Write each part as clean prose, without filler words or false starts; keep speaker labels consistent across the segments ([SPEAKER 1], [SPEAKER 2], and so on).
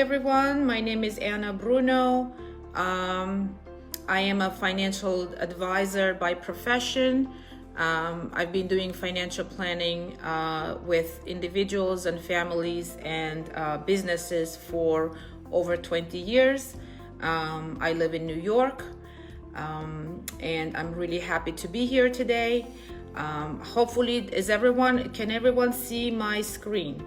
[SPEAKER 1] everyone. My name is Anna Bruno. I am a financial advisor by profession. I've been doing financial planning with individuals and families and businesses for over 20 years. I live in New York, and I'm really happy to be here today. Hopefully, can everyone see my screen?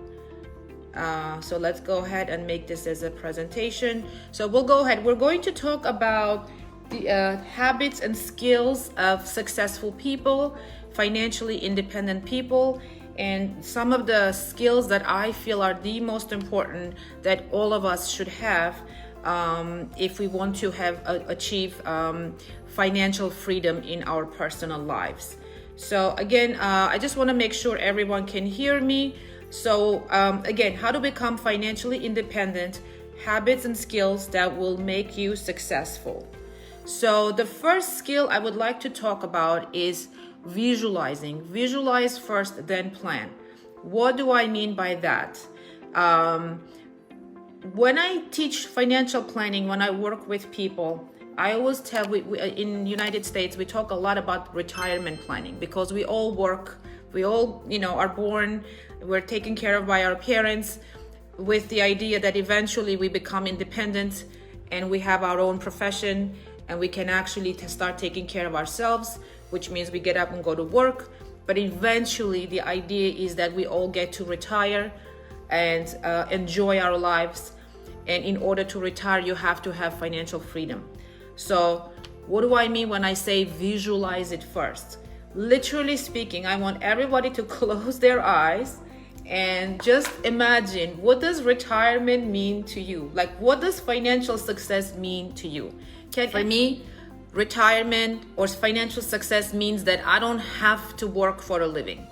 [SPEAKER 1] So let's go ahead and make this as a presentation. So we'll go ahead. We're going to talk about the habits and skills of successful people, financially independent people, and some of the skills that I feel are the most important that all of us should have if we want to achieve financial freedom in our personal lives. So again, I just want to make sure everyone can hear me. So again, how to become financially independent, habits and skills that will make you successful. So the first skill I would like to talk about is visualizing. Visualize first, then plan. What do I mean by that? When I teach financial planning, when I work with people, I always tell, in the United States, we talk a lot about retirement planning because we all work, we all, are born, we're taken care of by our parents with the idea that eventually we become independent and we have our own profession and we can actually start taking care of ourselves, which means we get up and go to work. But eventually the idea is that we all get to retire and enjoy our lives. And in order to retire, you have to have financial freedom. So what do I mean when I say visualize it first? Literally speaking, I want everybody to close their eyes and just imagine, what does retirement mean to you? Like, what does financial success mean to you? For me, retirement or financial success means that I don't have to work for a living.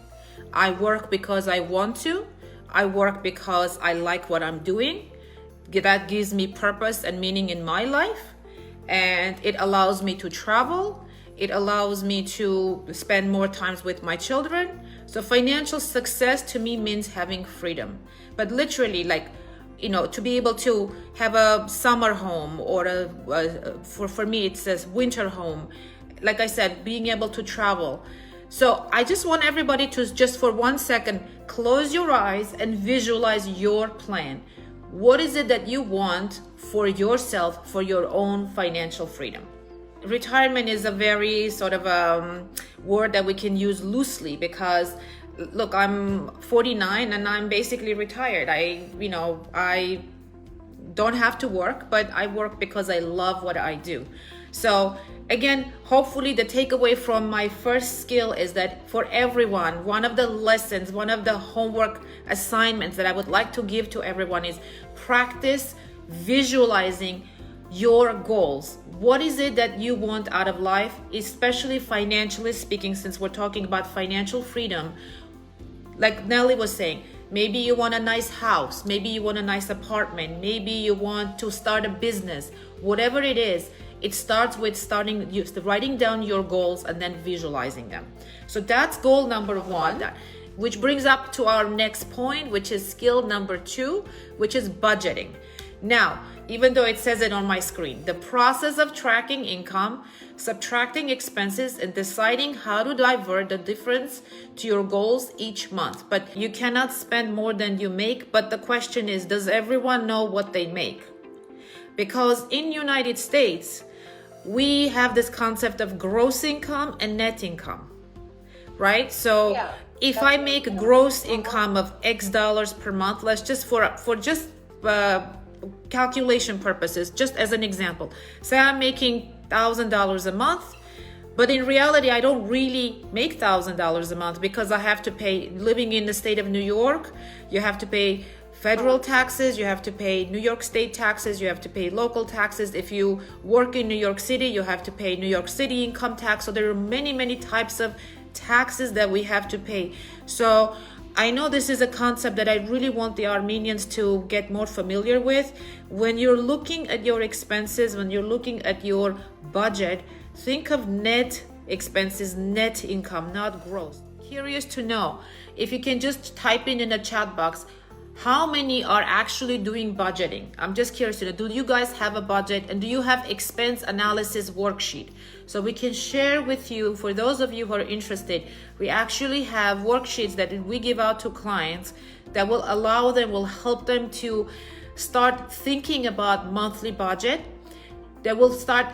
[SPEAKER 1] I work because I want to. I work because I like what I'm doing. That gives me purpose and meaning in my life. And it allows me to travel. It allows me to spend more times with my children. So financial success to me means having freedom. But literally, to be able to have a summer home or for me, it says winter home. Like I said, being able to travel. So I just want everybody to just for 1 second, close your eyes and visualize your plan. What is it that you want for yourself, for your own financial freedom? Retirement is a very sort of word that we can use loosely because, look, I'm 49 and I'm basically retired. I don't have to work, but I work because I love what I do. So again, hopefully the takeaway from my first skill is that for everyone, one of the lessons, one of the homework assignments that I would like to give to everyone is practice visualizing your goals. What is it that you want out of life, especially financially speaking, since we're talking about financial freedom? Like Nelly was saying, maybe you want a nice house, maybe you want a nice apartment, maybe you want to start a business. Whatever it is, it starts with writing down your goals and then visualizing them. So that's goal number one, which brings up to our next point, which is skill number 2, which is budgeting. Now, even though it says it on my screen, the process of tracking income, subtracting expenses, and deciding how to divert the difference to your goals each month. But you cannot spend more than you make. But the question is, does everyone know what they make? Because in United States, we have this concept of gross income and net income, right? So if I make a gross income of X dollars per month, let's just for calculation purposes, just as an example, say I'm making $1,000 a month, but in reality, I don't really make $1,000 a month because I have to pay, living in the state of New York, you have to pay federal taxes, you have to pay New York state taxes, you have to pay local taxes. If you work in New York City, you have to pay New York City income tax. So there are many, many types of taxes that we have to pay. So I know this is a concept that I really want the Armenians to get more familiar with. When you're looking at your expenses, when you're looking at your budget, think of net expenses, net income, not gross. Curious to know if you can just type in a chat box, How many are actually doing budgeting? I'm just curious to know, do you guys have a budget, and do you have expense analysis worksheet? So we can share with you, for those of you who are interested, we actually have worksheets that we give out to clients that will allow them, will help them to start thinking about monthly budget, that will start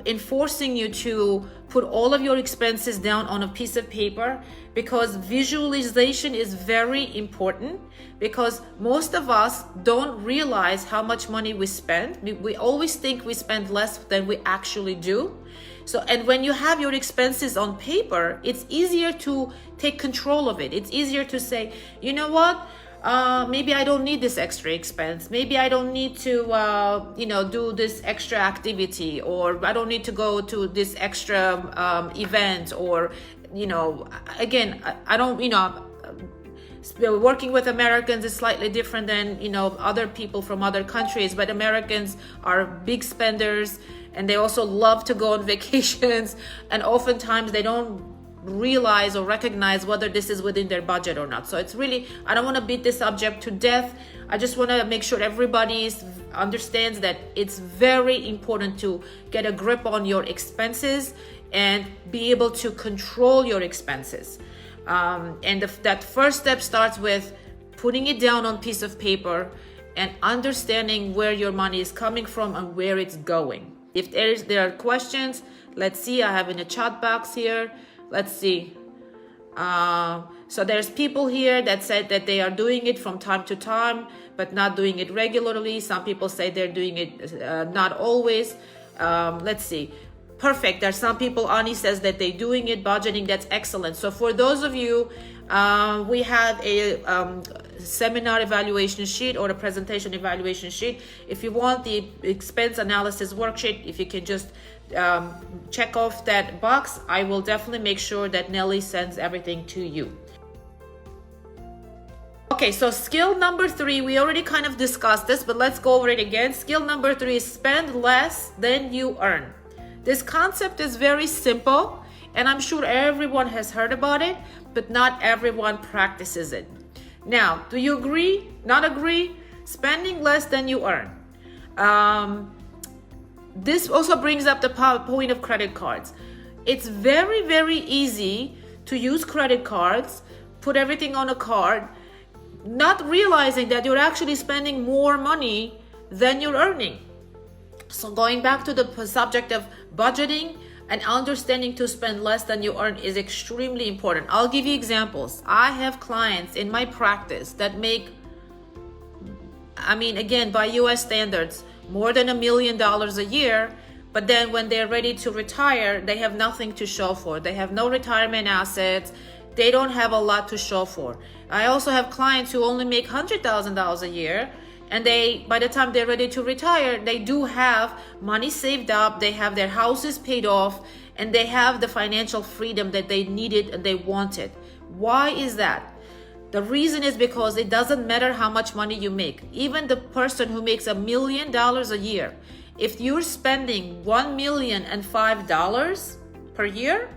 [SPEAKER 1] enforcing you to put all of your expenses down on a piece of paper, because visualization is very important, because most of us don't realize how much money we spend. We always think we spend less than we actually do. So, and when you have your expenses on paper, it's easier to take control of it. It's easier to say, you know what? Maybe I don't need this extra expense. Maybe I don't need to, do this extra activity, or I don't need to go to this extra event, or, again, I don't, working with Americans is slightly different than, other people from other countries, but Americans are big spenders, and they also love to go on vacations, and oftentimes they don't realize or recognize whether this is within their budget or not. So it's really, I don't want to beat this subject to death. I just want to make sure everybody understands that it's very important to get a grip on your expenses and be able to control your expenses. That first step starts with putting it down on a piece of paper and understanding where your money is coming from and where it's going. If there are questions, let's see, I have in the chat box here. Let's see. So there's people here that said that they are doing it from time to time, but not doing it regularly. Some people say they're doing it not always. Let's see. Perfect. There's some people, Ani says that they're doing it, budgeting. That's excellent. So for those of you, we have a seminar evaluation sheet or a presentation evaluation sheet. If you want the expense analysis worksheet, if you can just check off that box, I will definitely make sure that Nelly sends everything to you. Okay, so skill number 3, we already kind of discussed this, but let's go over it again. Skill number 3 is spend less than you earn. This concept is very simple, and I'm sure everyone has heard about it, but not everyone practices it. Now, do you agree? Not agree? Spending less than you earn. This also brings up the point of credit cards. It's very, very easy to use credit cards, put everything on a card, not realizing that you're actually spending more money than you're earning. So going back to the subject of budgeting and understanding to spend less than you earn is extremely important. I'll give you examples. I have clients in my practice that make, again, by US standards, more than $1 million a year, but then when they're ready to retire, they have nothing to show for. They have no retirement assets. They don't have a lot to show for. I also have clients who only make $100,000 a year, and by the time they're ready to retire, they do have money saved up, they have their houses paid off, and they have the financial freedom that they needed and they wanted. Why is that? The reason is because it doesn't matter how much money you make. Even the person who makes $1 million a year, if you're spending $1,005 per year,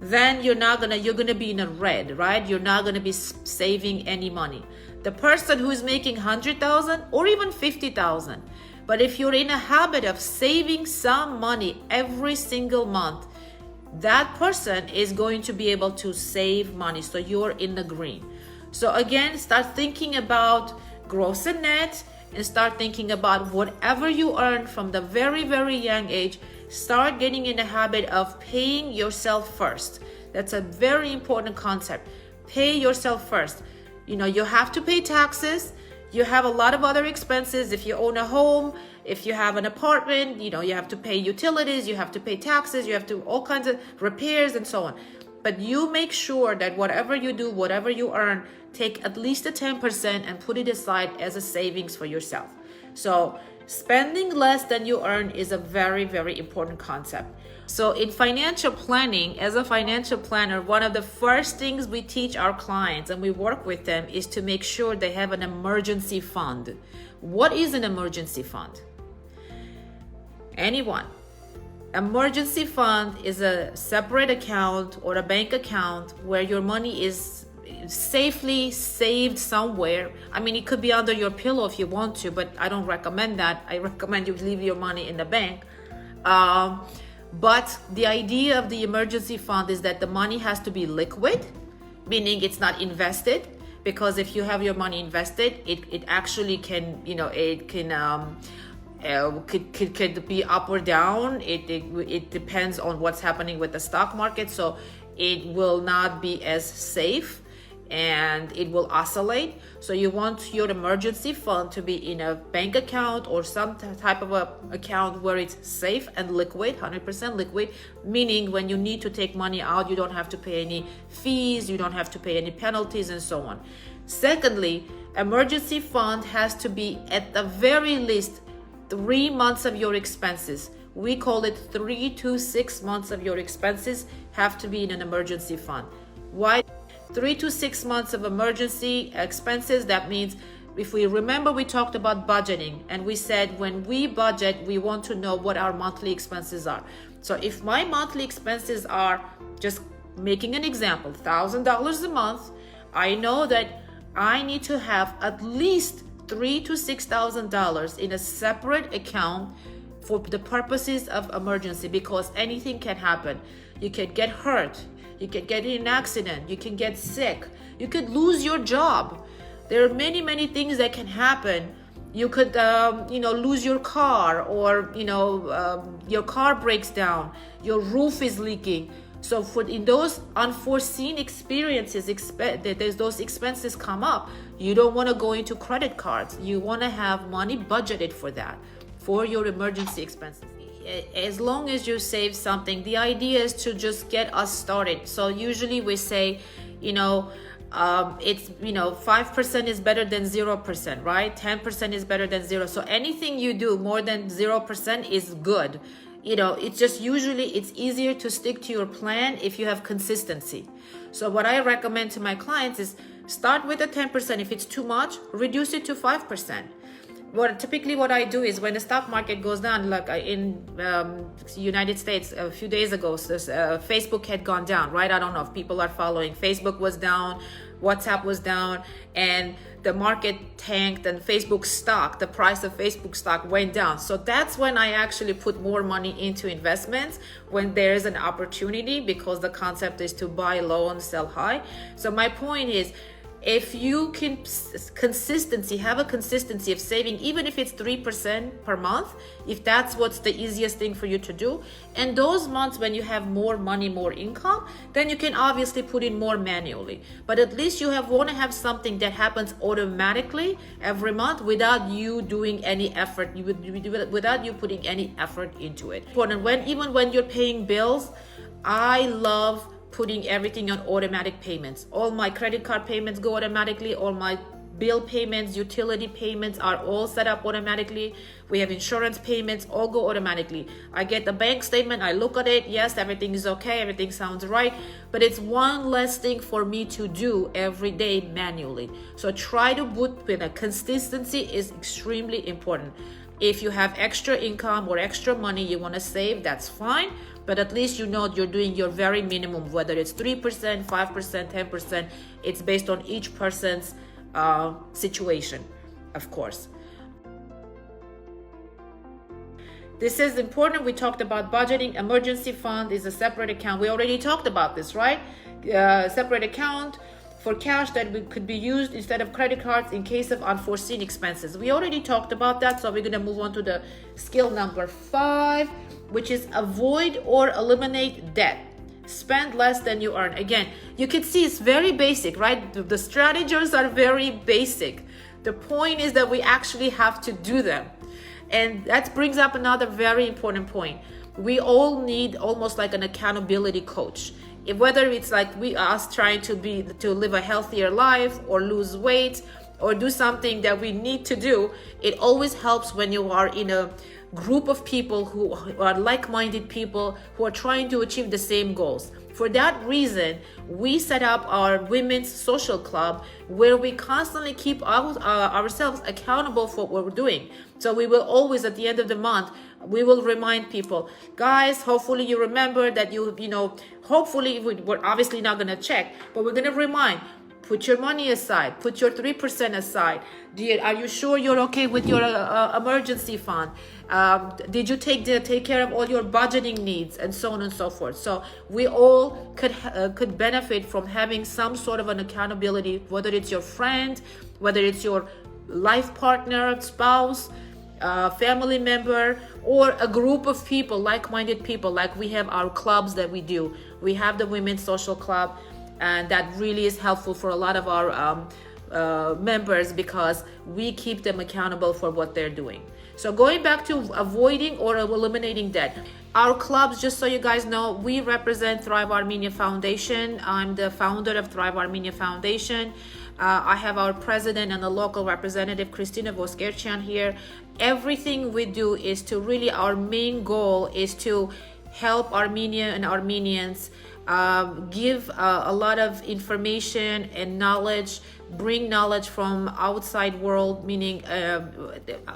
[SPEAKER 1] then you're gonna be in the red, right? You're not gonna be saving any money. The person who's making 100,000 or even 50,000, but if you're in a habit of saving some money every single month, that person is going to be able to save money. So you're in the green. So again, start thinking about gross and net, and start thinking about whatever you earn from the very, very young age. Start getting in the habit of paying yourself first. That's a very important concept. Pay yourself first. You have to pay taxes. You have a lot of other expenses. If you own a home, if you have an apartment, you have to pay utilities, you have to pay taxes, you have to all kinds of repairs and so on. But you make sure that whatever you do, whatever you earn, take at least a 10% and put it aside as a savings for yourself. So spending less than you earn is a very, very important concept. So in financial planning, as a financial planner, one of the first things we teach our clients and we work with them is to make sure they have an emergency fund. What is an emergency fund? Anyone? Emergency fund is a separate account or a bank account where your money is safely saved somewhere. I mean, it could be under your pillow if you want to, but I don't recommend that. I recommend you leave your money in the bank. But the idea of the emergency fund is that the money has to be liquid, meaning it's not invested. Because if you have your money invested, it actually can, it can could be up or down. It depends on what's happening with the stock market. So it will not be as safe and it will oscillate. So you want your emergency fund to be in a bank account or some type of a account where it's safe and liquid, 100% liquid, meaning when you need to take money out, you don't have to pay any fees, you don't have to pay any penalties and so on. Secondly, emergency fund has to be at the very least 3 months of your expenses. We call it 3 to 6 months of your expenses have to be in an emergency fund. Why? 3 to 6 months of emergency expenses. That means, if we remember, we talked about budgeting and we said when we budget, we want to know what our monthly expenses are. So if my monthly expenses are, just making an example, $1,000 a month, I know that I need to have at least $3,000 to $6,000 in a separate account for the purposes of emergency, because anything can happen. You can get hurt, you can get in an accident, you can get sick, you could lose your job. There are many things that can happen. You could lose your car, or your car breaks down, your roof is leaking. So in those unforeseen experiences, those expenses come up, you don't want to go into credit cards. You want to have money budgeted for that, for your emergency expenses. As long as you save something, the idea is to just get us started. So usually we say, it's 5% is better than 0%, right? 10% is better than 0. So anything you do more than 0% is good. It's just usually it's easier to stick to your plan if you have consistency. So what I recommend to my clients is start with a 10%. If it's too much, reduce it to 5%. Typically what I do is when the stock market goes down, like in United States a few days ago, Facebook had gone down, right? I don't know if people are following. Facebook was down, WhatsApp was down, and the market tanked, and Facebook stock, the price of Facebook stock went down. So that's when I actually put more money into investments, when there's an opportunity, because the concept is to buy low and sell high. So my point is, if you can have a consistency of saving, even if it's 3% per month, if that's what's the easiest thing for you to do, and those months when you have more money, more income, then you can obviously put in more manually. But at least you want to have something that happens automatically every month without you doing any effort, without you putting any effort into it. Even when you're paying bills, I love putting everything on automatic payments. All my credit card payments go automatically. All my bill payments, utility payments are all set up automatically. We have insurance payments, all go automatically. I get the bank statement, I look at it, yes, everything is okay, everything sounds right, but it's one less thing for me to do every day manually. So try to put with a consistency is extremely important. If you have extra income or extra money you want to save, that's fine. But at least you're doing your very minimum, whether it's 3%, 5%, 10%. It's based on each person's situation, of course. This is important. We talked about budgeting. Emergency fund is a separate account. We already talked about this, right? Separate account for cash that could be used instead of credit cards in case of unforeseen expenses. We already talked about that, so we're going to move on to the skill number 5, which is avoid or eliminate debt. Spend less than you earn. Again, you can see it's very basic, right? The strategies are very basic. The point is that we actually have to do them. And that brings up another very important point. We all need almost like an accountability coach. Whether it's like us trying to live a healthier life or lose weight or do something that we need to do, it always helps when you are in a group of people who are like-minded people who are trying to achieve the same goals. For that reason, we set up our women's social club where we constantly keep ourselves accountable for what we're doing. So we will always, at the end of the month, we will remind people, guys, hopefully you remember that hopefully we're obviously not going to check, but we're going to remind, Put your money aside. Put your 3% aside. Are you sure you're okay with your emergency fund? Did you take care of all your budgeting needs, and so on and so forth? So we all could benefit from having some sort of an accountability, whether it's your friend, whether it's your life partner, spouse, family member, or a group of people, like-minded people. Like we have our clubs that we do. We have the Women's Social Club, and that really is helpful for a lot of our members, because we keep them accountable for what they're doing. So going back to avoiding or eliminating debt, our clubs, just so you guys know, we represent Thrive Armenia Foundation. I'm the founder of Thrive Armenia Foundation. I have our president and the local representative, Christina Voskerchian, here. Everything we do is to really, our main goal is to help Armenia and Armenians, give a lot of information and knowledge, bring knowledge from outside world, meaning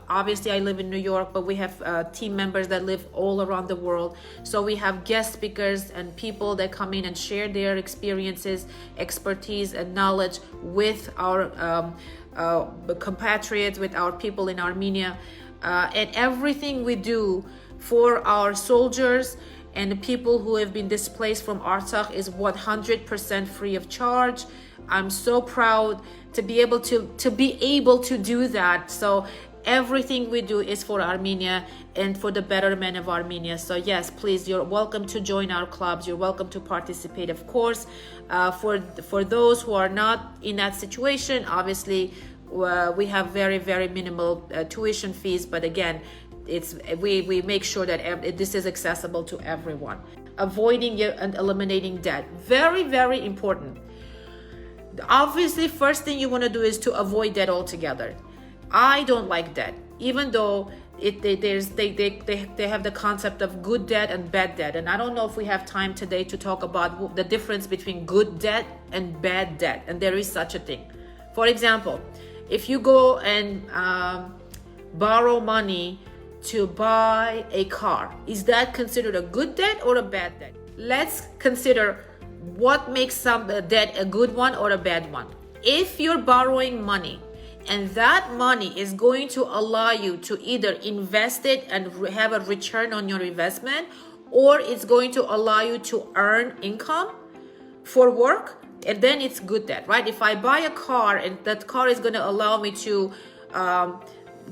[SPEAKER 1] obviously I live in New York, but we have team members that live all around the world. So we have guest speakers and people that come in and share their experiences, expertise, and knowledge with our compatriots, with our people in Armenia. And everything we do for our soldiers and the people who have been displaced from Artsakh is 100% free of charge. I'm so proud to be able to do that. So everything we do is for Armenia and for the betterment of Armenia. So yes, please, you're welcome to join our clubs. You're welcome to participate, of course. For those who are not in that situation, obviously we have very, very minimal tuition fees, but again, we make sure that this is accessible to everyone. Avoiding and eliminating debt, very, very important. Obviously, first thing you want to do is to avoid debt altogether. I don't like debt, even though they have the concept of good debt and bad debt, and I don't know if we have time today to talk about the difference between good debt and bad debt, and there is such a thing. For example, if you go and borrow money to buy a car, is that considered a good debt or a bad debt? Let's consider what makes some debt a good one or a bad one. If you're borrowing money and that money is going to allow you to either invest it and have a return on your investment, or it's going to allow you to earn income for work, and then it's good debt, right? If I buy a car and that car is going to allow me to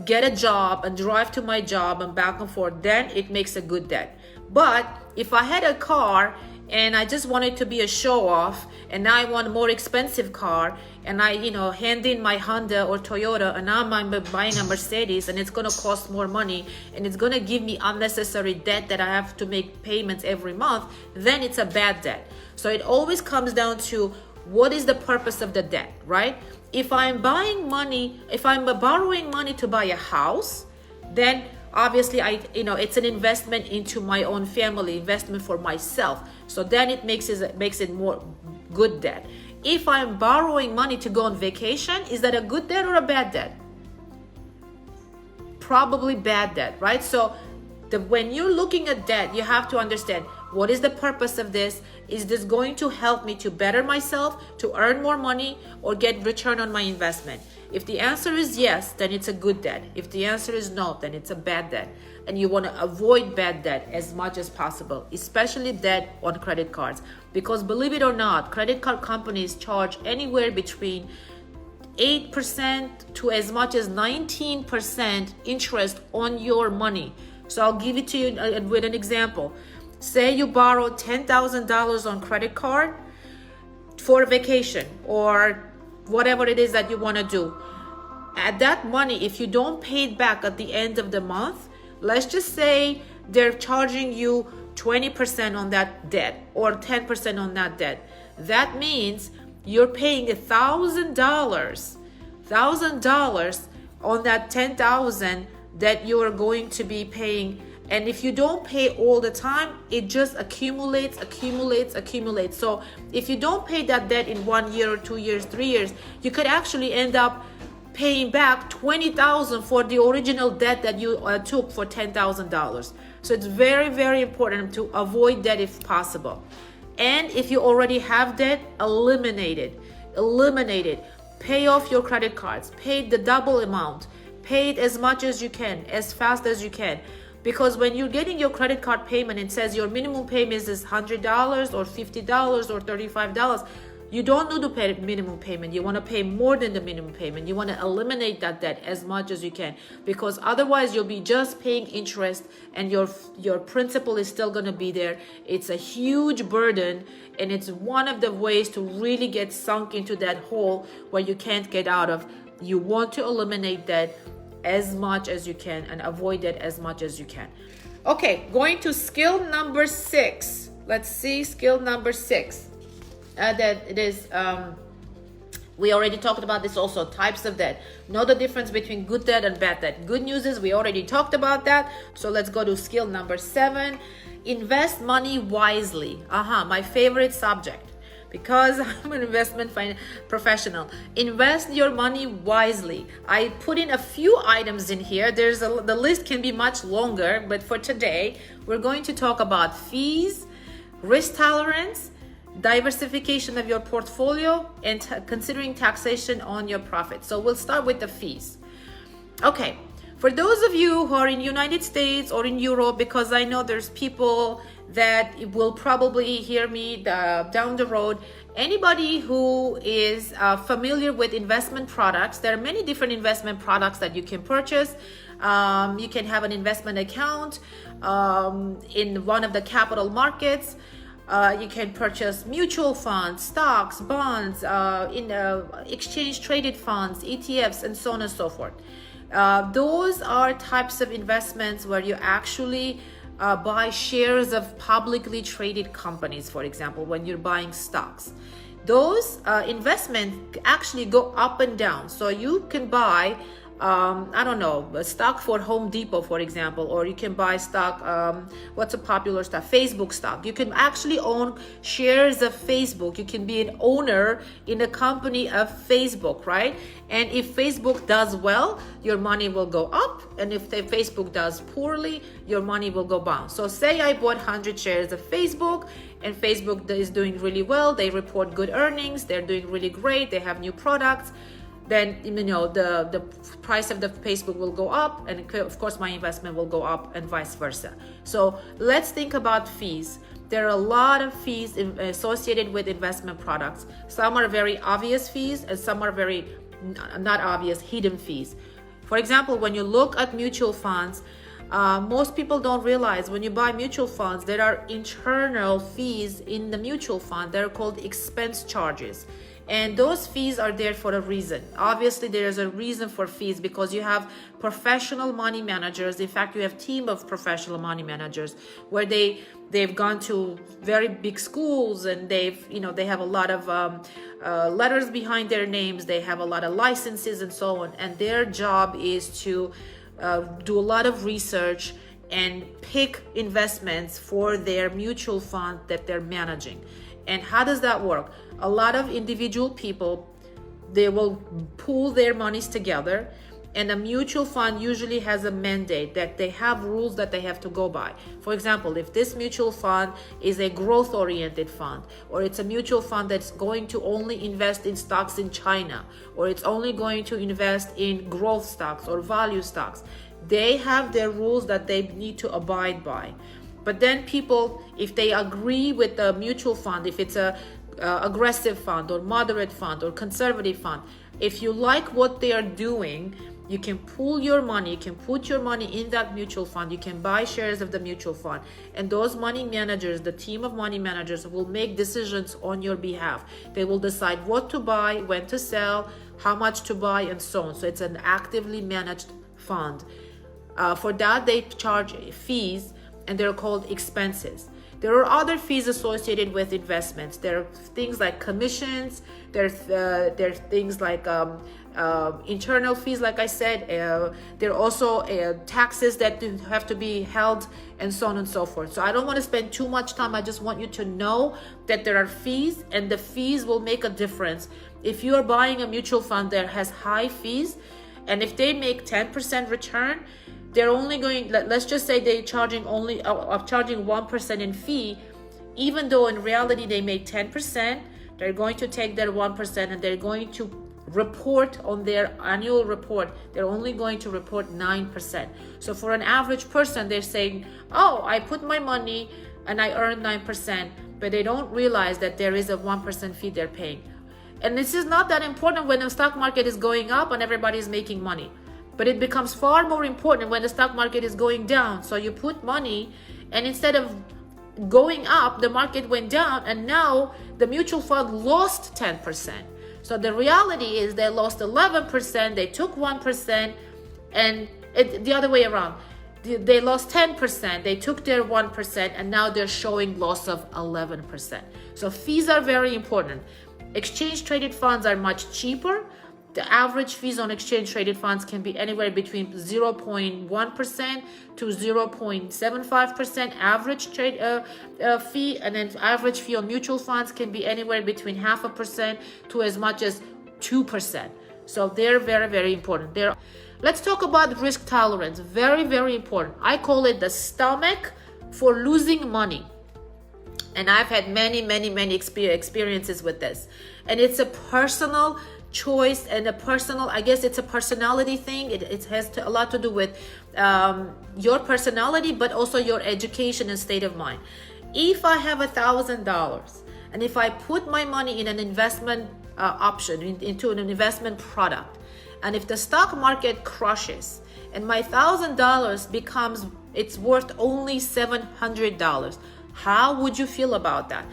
[SPEAKER 1] get a job and drive to my job and back and forth, then it makes a good debt. But if I had a car and I just wanted to be a show off, and now I want a more expensive car, and I hand in my Honda or Toyota, and now I'm buying a Mercedes, and it's going to cost more money, and it's going to give me unnecessary debt that I have to make payments every month, then it's a bad debt. So it always comes down to what is the purpose of the debt, right? If I'm borrowing money to buy a house, then obviously it's an investment into my own family, investment for myself. So then it makes it more good debt. If I'm borrowing money to go on vacation, is that a good debt or a bad debt? Probably bad debt, right? So when you're looking at debt, you have to understand, what is the purpose of this? Is this going to help me to better myself, to earn more money, or get return on my investment? If the answer is yes, then it's a good debt. If the answer is no, then it's a bad debt. And you want to avoid bad debt as much as possible, especially debt on credit cards. Because believe it or not, credit card companies charge anywhere between 8% to as much as 19% interest on your money. So I'll give it to you with an example. Say you borrow $10,000 on credit card for a vacation or whatever it is that you want to do. At that money, if you don't pay it back at the end of the month, let's just say they're charging you 20% on that debt or 10% on that debt. That means you're paying $1,000 on that $10,000 that you are going to be paying. And if you don't pay all the time, it just accumulates. So if you don't pay that debt in 1 year or 2 years, 3 years, you could actually end up paying back $20,000 for the original debt that you took for $10,000. So it's very, very important to avoid debt if possible. And if you already have debt, eliminate it. Eliminate it. Pay off your credit cards. Pay the double amount. Pay it as much as you can, as fast as you can. Because when you're getting your credit card payment, it says your minimum payment is $100 or $50 or $35. You don't need to pay minimum payment. You want to pay more than the minimum payment. You want to eliminate that debt as much as you can, because otherwise you'll be just paying interest and your principal is still going to be there. It's a huge burden, and it's one of the ways to really get sunk into that hole where you can't get out of. You want to eliminate that as much as you can and avoid it as much as you can. Okay, going to skill number 6. Let's see, skill number 6. That it is, we already talked about this also, types of debt. Know the difference between good debt and bad debt. Good news is we already talked about that. So let's go to skill number 7. Invest money wisely. My favorite subject, because I'm an investment professional. Invest your money wisely. I put in a few items in here. The list can be much longer, but for today, we're going to talk about fees, risk tolerance, diversification of your portfolio, and considering taxation on your profit. So we'll start with the fees. Okay, for those of you who are in United States or in Europe, because I know there's people that will probably hear me down the road. Anybody who is familiar with investment products, there are many different investment products that you can purchase. You can have an investment account in one of the capital markets. You can purchase mutual funds, stocks, bonds, exchange traded funds, ETFs, and so on and so forth. Those are types of investments where you actually buy shares of publicly traded companies, for example, when you're buying stocks. Those investments actually go up and down. So you can buy a stock for Home Depot, for example, or you can buy stock, what's a popular stock? Facebook stock. You can actually own shares of Facebook. You can be an owner in a company of Facebook, right? And if Facebook does well, your money will go up. And if Facebook does poorly, your money will go down. So say I bought 100 shares of Facebook, and Facebook is doing really well. They report good earnings. They're doing really great. They have new products. Then the price of the Facebook will go up, and of course my investment will go up, and vice versa. So let's think about fees. There are a lot of fees associated with investment products. Some are very obvious fees, and some are very not obvious, hidden fees. For example, when you look at mutual funds, most people don't realize when you buy mutual funds, there are internal fees in the mutual fund. They're called expense charges. And those fees are there for a reason. Obviously, there is a reason for fees, because you have professional money managers. In fact, you have a team of professional money managers where they've gone to very big schools, and they have a lot of letters behind their names. They have a lot of licenses and so on. And their job is to do a lot of research and pick investments for their mutual fund that they're managing. And how does that work? A lot of individual people, they will pool their monies together, and a mutual fund usually has a mandate that they have rules that they have to go by. For example, if this mutual fund is a growth-oriented fund, or it's a mutual fund that's going to only invest in stocks in China, or it's only going to invest in growth stocks or value stocks, they have their rules that they need to abide by. But then people, if they agree with the mutual fund, if it's a aggressive fund or moderate fund or conservative fund, if you like what they are doing, you can pool your money, you can put your money in that mutual fund, you can buy shares of the mutual fund, and those money managers, the team of money managers, will make decisions on your behalf. They will decide what to buy, when to sell, how much to buy, and so on. So it's an actively managed fund. For that, they charge fees, and they're called expenses. There are other fees associated with investments. There are things like commissions. There's things like internal fees, like I said. There are also taxes that have to be held, and so on and so forth. So I don't want to spend too much time. I just want you to know that there are fees, and the fees will make a difference. If you are buying a mutual fund that has high fees, and if they make 10% return, they're only going, let's just say they're charging 1% in fee, even though in reality they made 10%, They're going to take their 1% and they're going to report on their annual report. They're only going to report 9%. So for an average person, they're saying, oh, I put my money and I earned 9%, but they don't realize that there is a 1% fee they're paying. And this is not that important when the stock market is going up and everybody is making money. But it becomes far more important when the stock market is going down. So you put money, and instead of going up, the market went down, and now the mutual fund lost 10%. So the reality is they lost 11%, they took 1%, and the other way around. They lost 10%, they took their 1%, and now they're showing loss of 11%. So fees are very important. Exchange traded funds are much cheaper. The average fees on exchange traded funds can be anywhere between 0.1% to 0.75% average trade fee, and then average fee on mutual funds can be anywhere between 0.5% to as much as 2%. So they're very, very important. Let's talk about risk tolerance. Very, very important. I call it the stomach for losing money. And I've had many experiences with this. And it's a personal choice and I guess it's a personality thing. It has a lot to do with your personality, but also your education and state of mind. If I have $1,000 and if I put my money in an investment option, into an investment product, and if the stock market crushes and my $1,000 it's worth only $700, how would you feel about that?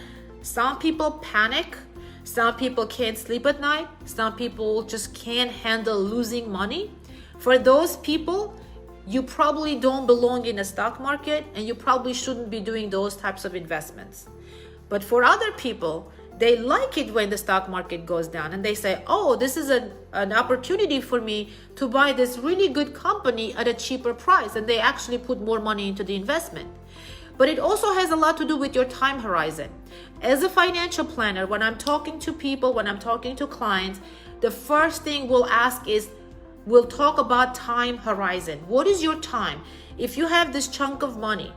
[SPEAKER 1] Some people panic. Some people can't sleep at night. Some people just can't handle losing money. For those people, you probably don't belong in a stock market and you probably shouldn't be doing those types of investments. But for other people, they like it when the stock market goes down and they say, oh, this is an opportunity for me to buy this really good company at a cheaper price, and they actually put more money into the investment. But it also has a lot to do with your time horizon. As a financial planner, when I'm talking to people, when I'm talking to clients, the first thing we'll talk about time horizon. What is your time? If you have this chunk of money,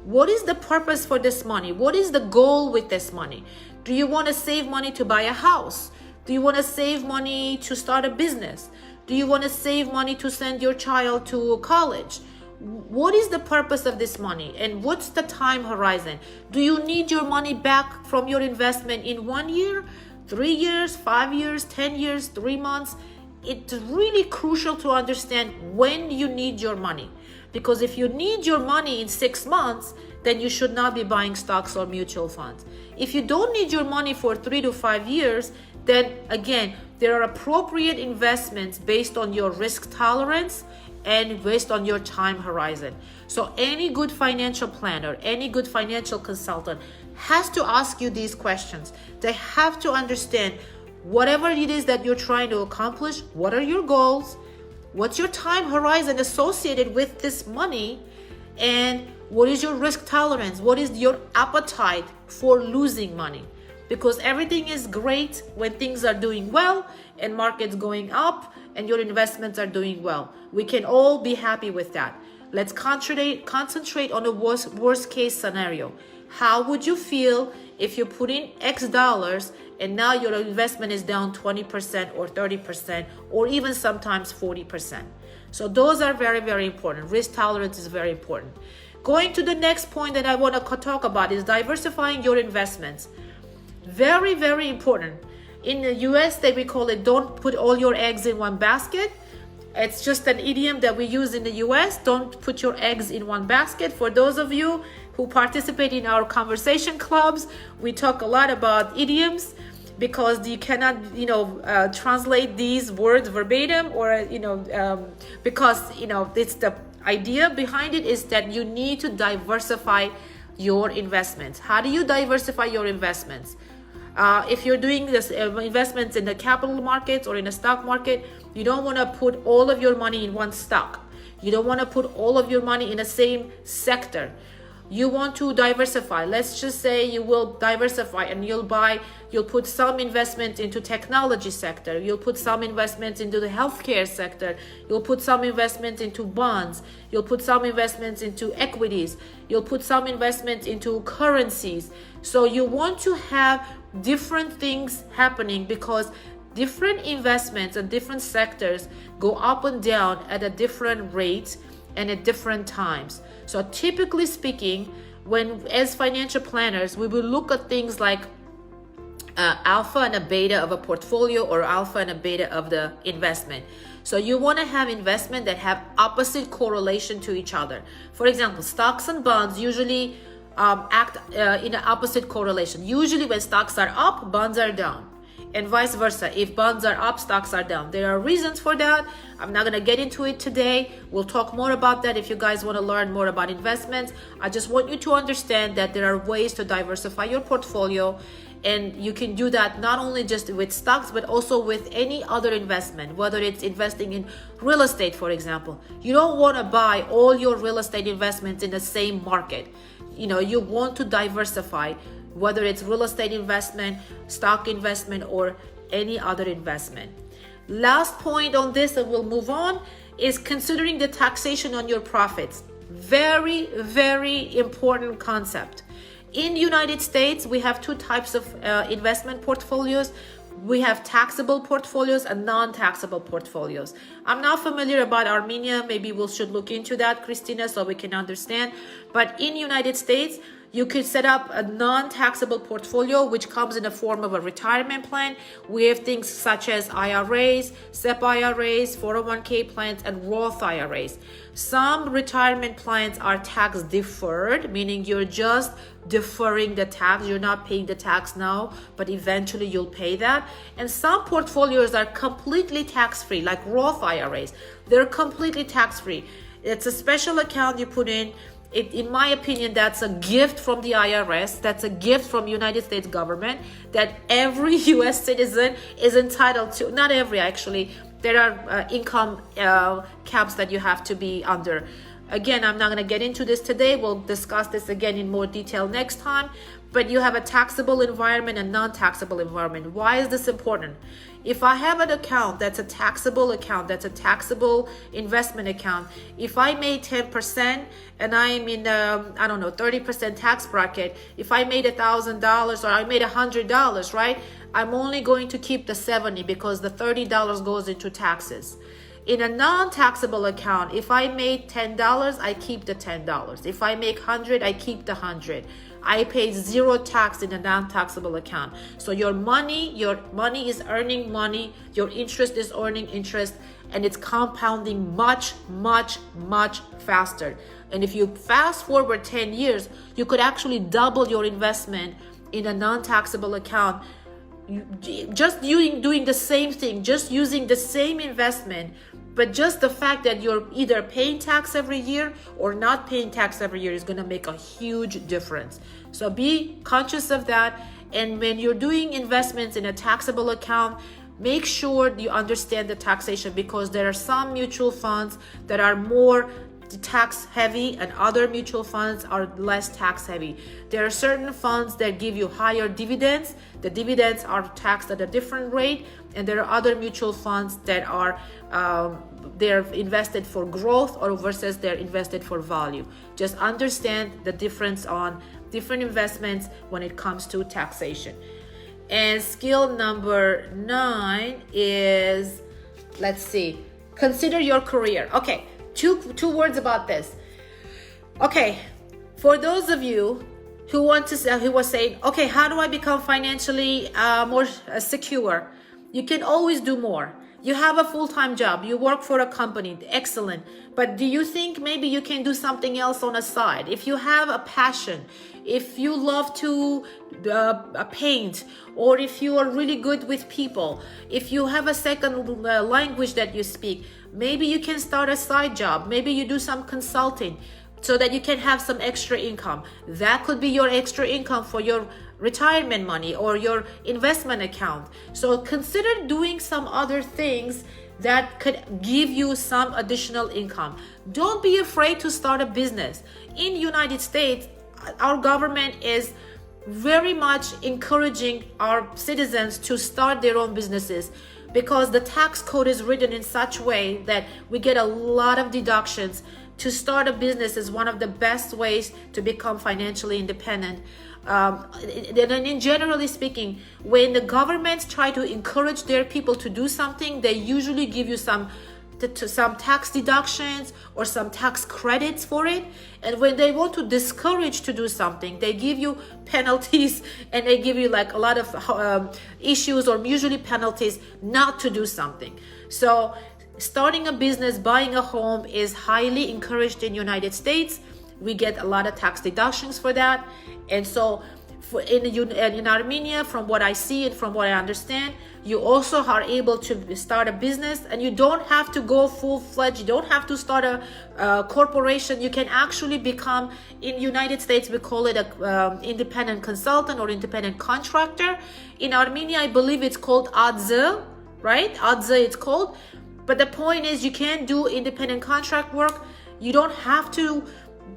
[SPEAKER 1] what is the purpose for this money? What is the goal with this money? Do you want to save money to buy a house? Do you want to save money to start a business? Do you want to save money to send your child to college? What is the purpose of this money, and what's the time horizon? Do you need your money back from your investment in 1 year, 3 years, 5 years, 10 years, 3 months? It's really crucial to understand when you need your money, because if you need your money in 6 months, then you should not be buying stocks or mutual funds. If you don't need your money for 3 to 5 years, then again, there are appropriate investments based on your risk tolerance and based on your time horizon. So any good financial planner, any good financial consultant has to ask you these questions. They have to understand whatever it is that you're trying to accomplish, what are your goals, what's your time horizon associated with this money, and what is your risk tolerance, what is your appetite for losing money. Because everything is great when things are doing well and markets going up and your investments are doing well. We can all be happy with that. Let's concentrate on the worst case scenario. How would you feel if you put in X dollars and now your investment is down 20% or 30% or even sometimes 40%? So those are very, very important. Risk tolerance is very important. Going to the next point that I want to talk about is diversifying your investments. Very, very important. In the US, we call it don't put all your eggs in one basket. It's just an idiom that we use in the US. Don't put your eggs in one basket. For those of you who participate in our conversation clubs, we talk a lot about idioms because you cannot, translate these words verbatim or, because, it's the idea behind it is that you need to diversify your investments. How do you diversify your investments? If you're doing this investments in the capital markets or in the stock market, you don't want to put all of your money in one stock. You don't want to put all of your money in the same sector. You want to diversify. Let's just say you will diversify and you'll put some investment into technology sector. You'll put some investments into the healthcare sector. You'll put some investments into bonds. You'll put some investments into equities. You'll put some investments into currencies. So you want to have different things happening because different investments and different sectors go up and down at a different rate and at different times. So typically speaking, when as financial planners, we will look at things like alpha and a beta of a portfolio or alpha and a beta of the investment. So you want to have investment that have opposite correlation to each other. For example, stocks and bonds usually act in an opposite correlation. Usually when stocks are up, bonds are down, and vice versa. If bonds are up, stocks are down. There are reasons for that. I'm not going to get into it today. We'll talk more about that if you guys want to learn more about investments. I just want you to understand that there are ways to diversify your portfolio, and you can do that not only just with stocks but also with any other investment, whether it's investing in real estate, for example. You don't want to buy all your real estate investments in the same market. You want to diversify, whether it's real estate investment, stock investment, or any other investment. Last point on this, and we'll move on, is considering the taxation on your profits. Very, very important concept. In the United States, we have two types of investment portfolios. We have taxable portfolios and non-taxable portfolios. I'm not familiar about Armenia. Maybe we should look into that, Christina, so we can understand. But in the United States, you could set up a non-taxable portfolio, which comes in the form of a retirement plan. We have things such as IRAs, SEP IRAs, 401k plans, and Roth IRAs. Some retirement plans are tax deferred, meaning you're just deferring the tax. You're not paying the tax now, but eventually you'll pay that. And some portfolios are completely tax-free, like Roth IRAs. They're completely tax-free. It's a special account you put in. In my opinion, that's a gift from the IRS. That's a gift from United States government that every US citizen is entitled to. Not every, actually. There are income caps that you have to be under. Again, I'm not going to get into this today. We'll discuss this again in more detail next time. But you have a taxable environment and non-taxable environment. Why is this important? If I have an account that's a taxable account, that's a taxable investment account, if I made 10% and I'm in 30% tax bracket, if I made $1,000 or I made $100, right? I'm only going to keep the 70 because the $30 goes into taxes. In a non-taxable account, if I made $10, I keep the $10. If I make 100, I keep the 100. I pay zero tax in a non-taxable account. So your money is earning money, your interest is earning interest, and it's compounding much, much, much faster. And if you fast forward 10 years, you could actually double your investment in a non-taxable account. Just doing the same thing, just using the same investment, but just the fact that you're either paying tax every year or not paying tax every year is going to make a huge difference. So be conscious of that. And when you're doing investments in a taxable account, make sure you understand the taxation, because there are some mutual funds that are more tax heavy and other mutual funds are less tax heavy. There are certain funds that give you higher dividends. The dividends are taxed at a different rate, and there are other mutual funds that are they're invested for growth or versus they're invested for value. Just understand the difference on different investments when it comes to taxation. And skill number 9 is, let's see, consider your career. Okay. Two words about this. Okay, for those of you who was saying, okay, how do I become financially more secure? You can always do more. You have a full-time job, you work for a company, excellent. But do you think maybe you can do something else on the side? If you have a passion, if you love to paint, or if you are really good with people, if you have a second language that you speak, maybe you can start a side job. Maybe you do some consulting so that you can have some extra income. That could be your extra income for your retirement money or your investment account. So consider doing some other things that could give you some additional income. Don't be afraid to start a business. In the United States, our government is very much encouraging our citizens to start their own businesses, because the tax code is written in such a way that we get a lot of deductions to start a business is one of the best ways to become financially independent. And generally speaking, when the governments try to encourage their people to do something, they usually give you some tax deductions or some tax credits for it. And when they want to discourage to do something, they give you penalties, and they give you like a lot of issues, or usually penalties not to do something. So starting a business, buying a home is highly encouraged in the United States. We get a lot of tax deductions for that. And so in Armenia, from what I see and from what I understand, you also are able to start a business, and you don't have to go full-fledged. You don't have to start a corporation. You can actually become, in the United States, we call it a independent consultant or independent contractor. In Armenia, I believe it's called adze, right? Adze it's called. But the point is, you can do independent contract work. You don't have to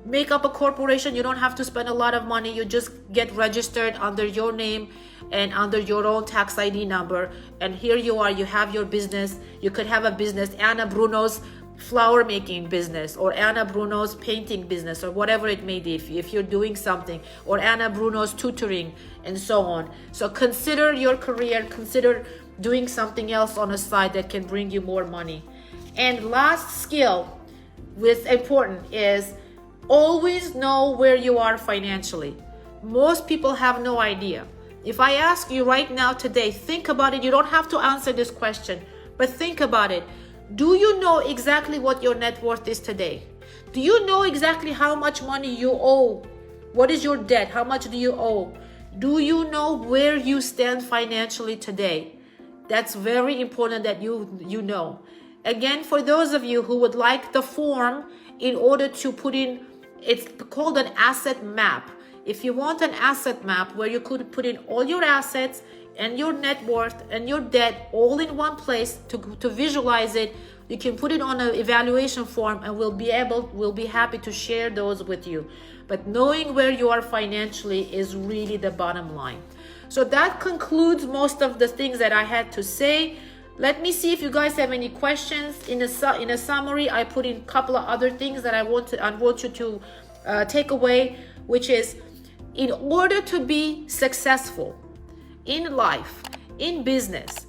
[SPEAKER 1] make up a corporation. You don't have to spend a lot of money. You just get registered under your name and under your own tax ID number, and here you are, you have your business. You could have a business, Anna Bruno's flower making business, or Anna Bruno's painting business, or whatever it may be, if you're doing something, or Anna Bruno's tutoring, and so on. So consider your career, consider doing something else on the side that can bring you more money. And last skill, which is important, is always know where you are financially. Most people have no idea. If I ask you right now today, think about it. You don't have to answer this question, but think about it. Do you know exactly what your net worth is today? Do you know exactly how much money you owe? What is your debt? How much do you owe? Do you know where you stand financially today? That's very important that you know. Again, for those of you who would like the form in order to put in, it's called an asset map. If you want an asset map where you could put in all your assets and your net worth and your debt all in one place to visualize it, you can put it on an evaluation form, and we'll be happy to share those with you. But knowing where you are financially is really the bottom line. So that concludes most of the things that I had to say. Let me see if you guys have any questions. In a summary, I put in a couple of other things that I want you to take away, which is, in order to be successful in life, in business,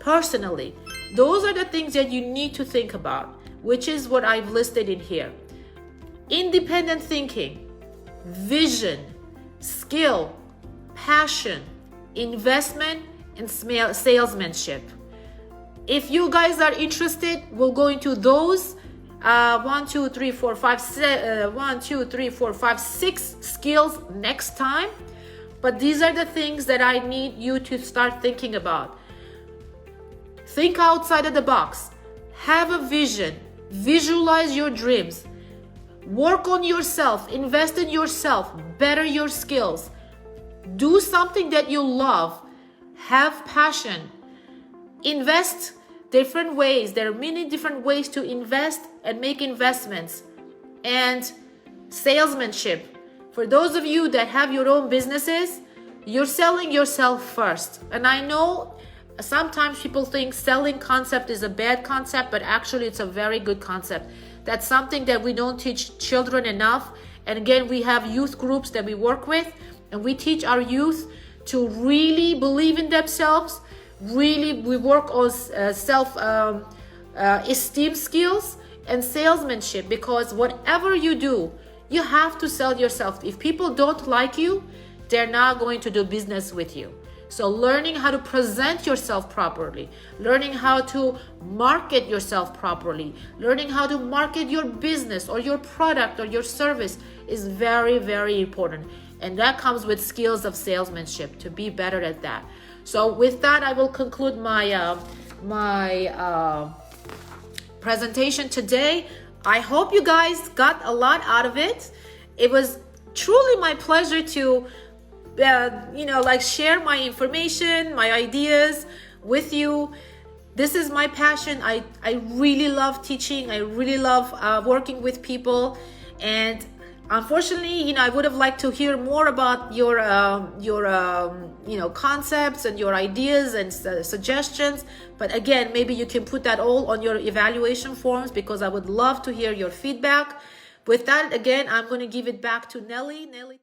[SPEAKER 1] personally, those are the things that you need to think about, which is what I've listed in here. Independent thinking, vision, skill, passion, investment, and salesmanship. If you guys are interested, we'll go into those 6 skills next time. But these are the things that I need you to start thinking about. Think outside of the box. Have a vision. Visualize your dreams. Work on yourself. Invest in yourself. Better your skills. Do something that you love. Have passion. Invest different ways. There are many different ways to invest and make investments. And salesmanship. For those of you that have your own businesses, you're selling yourself first. And I know sometimes people think selling concept is a bad concept, but actually it's a very good concept. That's something that we don't teach children enough. And again, we have youth groups that we work with, and we teach our youth to really believe in themselves. Really, we work on self-esteem skills and salesmanship, because whatever you do, you have to sell yourself. If people don't like you, they're not going to do business with you. So learning how to present yourself properly, learning how to market yourself properly, learning how to market your business or your product or your service is very, very important. And that comes with skills of salesmanship, to be better at that. So with that, I will conclude my presentation today. I hope you guys got a lot out of it. It was truly my pleasure to share my information, my ideas with you. This is my passion. I really love teaching. I really love working with people, and Unfortunately, I would have liked to hear more about your concepts and your ideas and suggestions. But again, maybe you can put that all on your evaluation forms, because I would love to hear your feedback. With that, again, I'm going to give it back to Nelly.